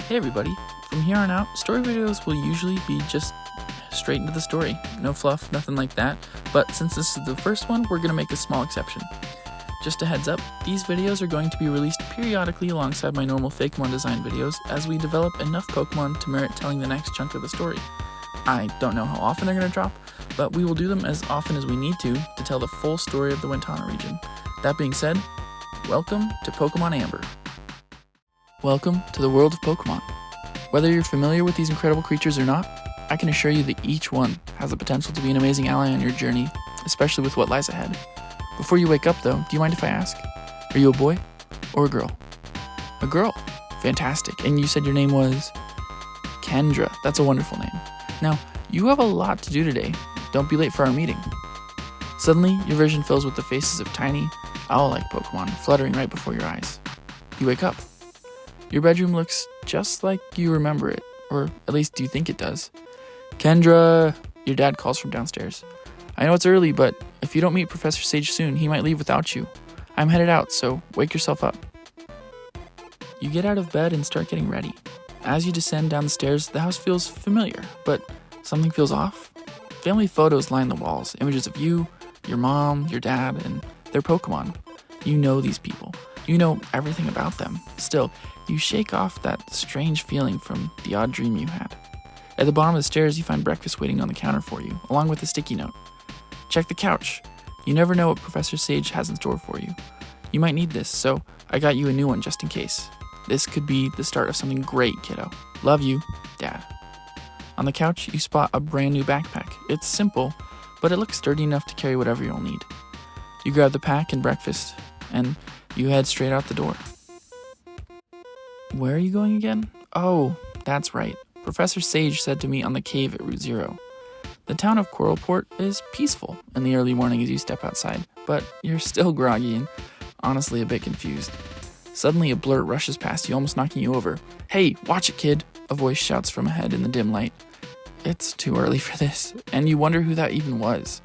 Hey everybody, from here on out, story videos will usually be just straight into the story. No fluff, nothing like that, but since this is the first one, we're going to make a small exception. Just a heads up, these videos are going to be released periodically alongside my normal Fakemon design videos as we develop enough Pokemon to merit telling the next chunk of the story. I don't know how often they're going to drop, but we will do them as often as we need to tell the full story of the Wentano region. That being said, welcome to Pokemon Amber. Welcome to the world of Pokemon. Whether you're familiar with these incredible creatures or not, I can assure you that each one has the potential to be an amazing ally on your journey, especially with what lies ahead. Before you wake up though, do you mind if I ask? Are you a boy or a girl? A girl. Fantastic. And you said your name was? Kendra. That's a wonderful name. Now, you have a lot to do today. Don't be late for our meeting. Suddenly, your vision fills with the faces of tiny, owl-like Pokemon fluttering right before your eyes. You wake up. Your bedroom looks just like you remember it, or at least you think it does. Kendra, your dad calls from downstairs. I know it's early, but if you don't meet Professor Sage soon, he might leave without you. I'm headed out, so wake yourself up. You get out of bed and start getting ready. As you descend down the stairs, the house feels familiar, but something feels off. Family photos line the walls, images of you, your mom, your dad, and their Pokemon. You know these people. You know everything about them. Still, you shake off that strange feeling from the odd dream you had. At the bottom of the stairs, you find breakfast waiting on the counter for you, along with a sticky note. Check the couch. You never know what Professor Sage has in store for you. You might need this, so I got you a new one just in case. This could be the start of something great, kiddo. Love you, Dad. On the couch, you spot a brand new backpack. It's simple, but it looks sturdy enough to carry whatever you'll need. You grab the pack and breakfast, and you head straight out the door. Where are you going again? Oh, that's right. Professor Sage said to meet on the cave at Route 0. The town of Coralport is peaceful in the early morning as you step outside, but you're still groggy and honestly a bit confused. Suddenly a blurt rushes past you, almost knocking you over. Hey, watch it, kid! A voice shouts from ahead in the dim light. It's too early for this, and you wonder who that even was.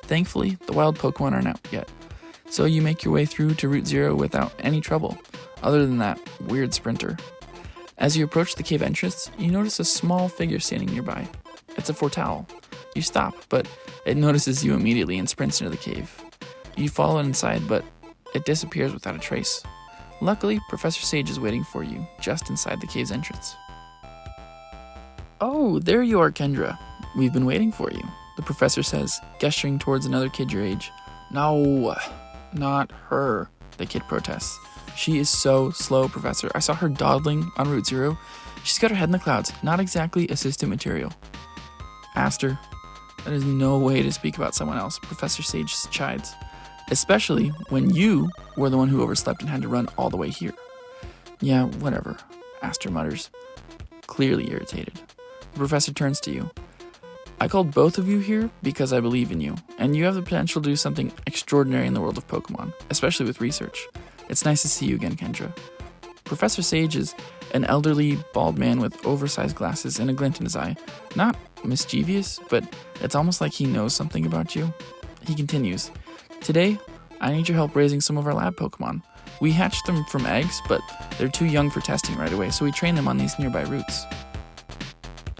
Thankfully, the wild Pokemon aren't out yet, so you make your way through to Route 0 without any trouble, other than that weird sprinter. As you approach the cave entrance, you notice a small figure standing nearby. It's a Fortowel. You stop, but it notices you immediately and sprints into the cave. You follow it inside, but it disappears without a trace. Luckily, Professor Sage is waiting for you, just inside the cave's entrance. Oh, there you are, Kendra. We've been waiting for you, the professor says, gesturing towards another kid your age. No, not her, the kid protests. She is so slow, Professor. I saw her dawdling on Route 0. She's got her head in the clouds, not exactly assistant material. Aster, that is no way to speak about someone else, Professor Sage chides. Especially when you were the one who overslept and had to run all the way here. Yeah, whatever, Aster mutters, clearly irritated. The professor turns to you. I called both of you here because I believe in you, and you have the potential to do something extraordinary in the world of Pokemon, especially with research. It's nice to see you again, Kendra. Professor Sage is an elderly, bald man with oversized glasses and a glint in his eye. Not mischievous, but it's almost like he knows something about you. He continues, Today, I need your help raising some of our lab Pokemon. We hatched them from eggs, but they're too young for testing right away, so we train them on these nearby routes.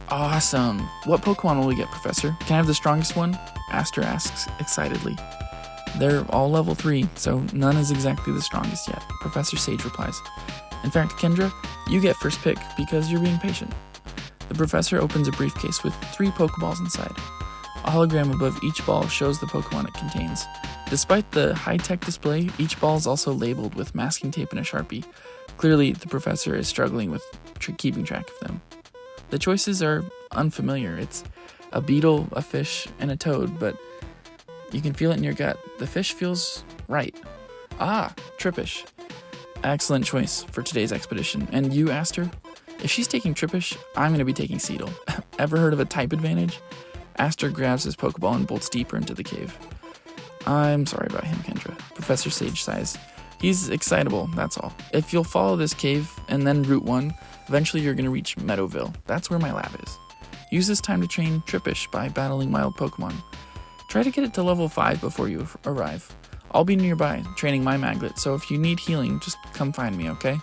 Awesome! What Pokemon will we get, Professor? Can I have the strongest one? Aster asks excitedly. They're all level 3, so none is exactly the strongest yet, Professor Sage replies. In fact, Kendra, you get first pick because you're being patient. The professor opens a briefcase with 3 Pokeballs inside. A hologram above each ball shows the Pokemon it contains. Despite the high-tech display, each ball is also labeled with masking tape and a Sharpie. Clearly, the professor is struggling with keeping track of them. The choices are unfamiliar. It's a beetle, a fish, and a toad, but you can feel it in your gut. The fish feels right. Ah, Tripish. Excellent choice for today's expedition. And you, Aster? If she's taking Tripish, I'm going to be taking Seedle. Ever heard of a type advantage? Aster grabs his Pokeball and bolts deeper into the cave. I'm sorry about him, Kendra. Professor Sage sighs. He's excitable, that's all. If you'll follow this cave and then Route 1, eventually you're going to reach Meadowville. That's where my lab is. Use this time to train Tripish by battling wild Pokemon. Try to get it to level 5 before you arrive. I'll be nearby, training my Maglet, so if you need healing, just come find me, okay?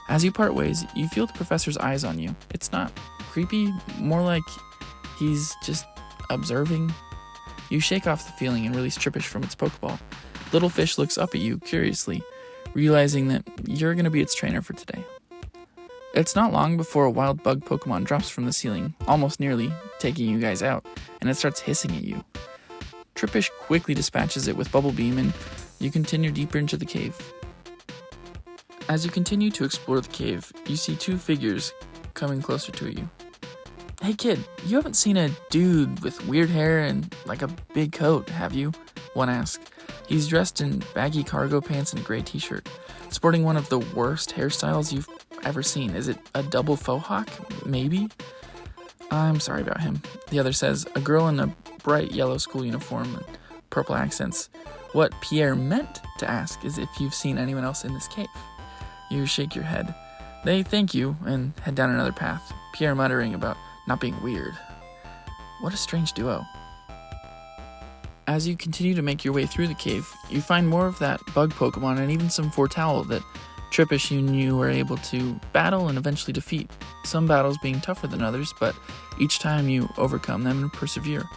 As you part ways, you feel the professor's eyes on you. It's not creepy, more like he's just observing. You shake off the feeling and release Tripish from its Pokeball. Little fish looks up at you curiously, realizing that you're going to be its trainer for today. It's not long before a wild bug Pokemon drops from the ceiling, almost nearly taking you guys out, and it starts hissing at you. Tripish quickly dispatches it with Bubble Beam, and you continue deeper into the cave. As you continue to explore the cave, you see two figures coming closer to you. "Hey kid, you haven't seen a dude with weird hair and like a big coat, have you?" one asks. He's dressed in baggy cargo pants and a gray t-shirt, sporting one of the worst hairstyles you've ever seen. Is it a double faux hawk? Maybe? "I'm sorry about him," the other says, a girl in a bright yellow school uniform and purple accents. What Pierre meant to ask is if you've seen anyone else in this cave. You shake your head. They thank you and head down another path, Pierre muttering about not being weird. What a strange duo. As you continue to make your way through the cave, you find more of that bug Pokemon and even some Fortowel that Tripish and you were able to battle and eventually defeat, some battles being tougher than others, but each time you overcome them and persevere.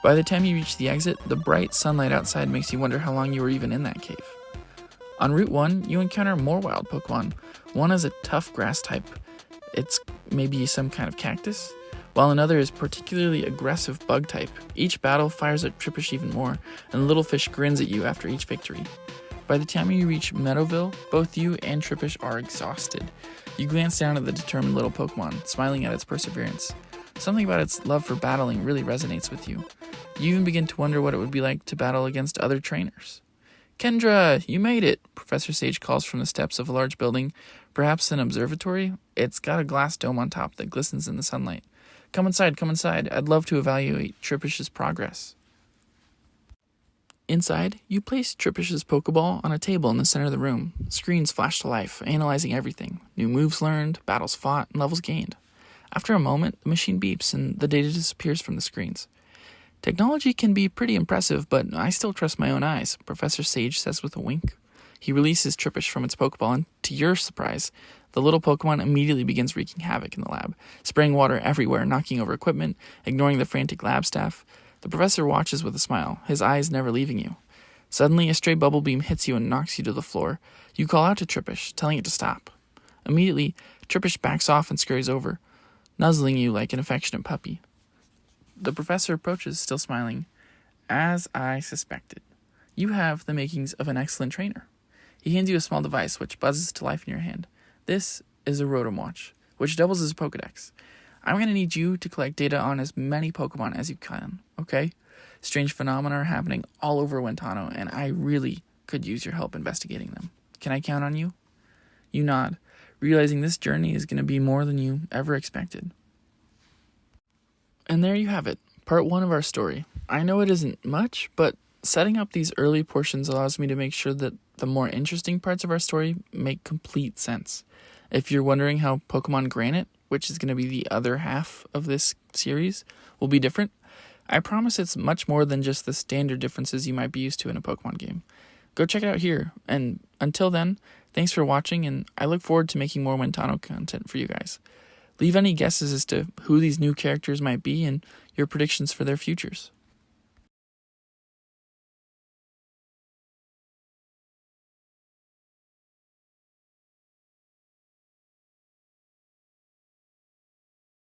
By the time you reach the exit, the bright sunlight outside makes you wonder how long you were even in that cave. On Route 1, you encounter more wild Pokemon. One is a tough grass type. It's maybe some kind of cactus, while another is particularly aggressive bug type. Each battle fires at Tripish even more, and Little Fish grins at you after each victory. By the time you reach Meadowville, both you and Tripish are exhausted. You glance down at the determined little Pokemon, smiling at its perseverance. Something about its love for battling really resonates with you. You even begin to wonder what it would be like to battle against other trainers. "Kendra, you made it!" Professor Sage calls from the steps of a large building, perhaps an observatory. It's got a glass dome on top that glistens in the sunlight. Come inside. I'd love to evaluate Tripish's progress." Inside, you place Tripish's Pokeball on a table in the center of the room. Screens flash to life, analyzing everything. New moves learned, battles fought, and levels gained. After a moment, the machine beeps and the data disappears from the screens. "Technology can be pretty impressive, but I still trust my own eyes," Professor Sage says with a wink. He releases Tripish from its Pokeball, and to your surprise, the little Pokemon immediately begins wreaking havoc in the lab, spraying water everywhere, knocking over equipment, ignoring the frantic lab staff. The professor watches with a smile, his eyes never leaving you. Suddenly, a stray bubble beam hits you and knocks you to the floor. You call out to Tripish, telling it to stop. Immediately, Tripish backs off and scurries over, nuzzling you like an affectionate puppy. The professor approaches, still smiling. "As I suspected. You have the makings of an excellent trainer." He hands you a small device which buzzes to life in your hand. This is a Rotom Watch, which doubles as a Pokedex. I'm going to need you to collect data on as many Pokemon as you can, okay? Strange phenomena are happening all over Wentano, and I really could use your help investigating them. Can I count on you? You nod, realizing this journey is going to be more than you ever expected. And there you have it, part 1 of our story. I know it isn't much, but setting up these early portions allows me to make sure that the more interesting parts of our story make complete sense. If you're wondering how Pokemon Granite, which is going to be the other half of this series, will be different, I promise it's much more than just the standard differences you might be used to in a Pokemon game. Go check it out here, and until then, thanks for watching, and I look forward to making more Wentano content for you guys. Leave any guesses as to who these new characters might be and your predictions for their futures.